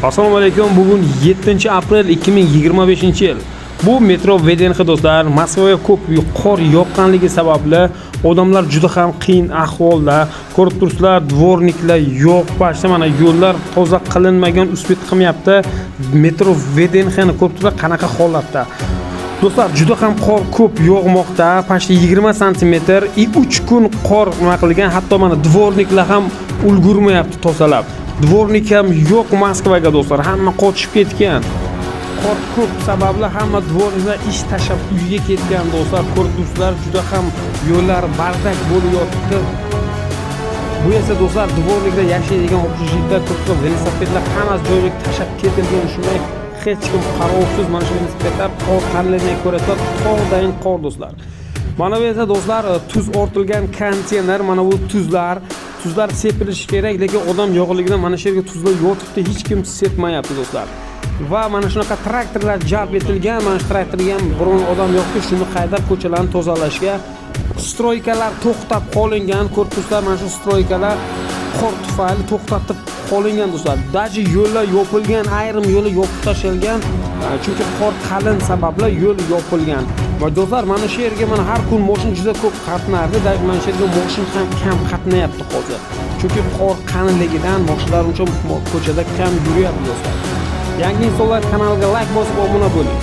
Assalomu alaykum. Bugun 7-aprel 2025-yil. Bu metro VDNX do'stlar, Moskvaga ko'p qor yoqqanligi sababli odamlar juda ham qiyin ahvolda. Ko'rib turibsizlar, dvorniklar yo'q, boshqa mana yo'llar toza qilinmagan, usbit qilmayapti. Metro VDNXni ko'rib turibsizlar, qanaqa holatda. Do'stlar, juda ham qor ko'p yog'moqda, pashti 20 sm, 3 kun qor nima qilgan, hatto mana dvorniklar ham ulgurmayapti tozalab. Dvornik ham yo'q Moskvaga do'stlar, hamma qochib ketgan. Qor ko'p sababli hamma dvorniklar ish tashlab uyga ketgan do'stlar. Ko'rib turibsizlar, juda ham yo'llar bardak bo'lib yotibdi. Bu esa do'stlar, dvornikda yashaydigan общежитие, ko'plab velosipedlar hammasi joyiga tashlab ketilgan, shunday hech kim qarovsiz mana shu velosipedlar qor tanlamay ko'rasizlar, tog'dayin qor do'stlar. Mana bu esa do'stlar, tuz ortilgan konteyner, mana bu tuzlar sepilishi kerak, lekin odam yo'qligidan mana shu yerga tuzlar yotibdi, hech kim sepmayapti do'stlar. Va mana shunaqa traktorlar jalb etilgan, mana shu traktorga ham biron odam yo'qki, shuni haydab ko'chalarni tozalashga. Stroykalar to'xtab qolingan, ko'rib turibsizlar, mana shu stroykalar qor tufayli to'xtatib qolingan do'stlar. Daji yo'llar yopilgan, ayrim yo'li yopib tashalgan, chunki qor qalin sababli yo'l yopilgan. Va do'stlar, mana shu yerga mana har kun mashina juda ko'p qatnardi, mana shu yerga mashina ham kam qatnayapti hozir. Chunki qor qalinligidan mashinalar uchun ko'chada kam yuryapti do'stlar. Yangi insonlar kanalga like bosib obuna bo'ling.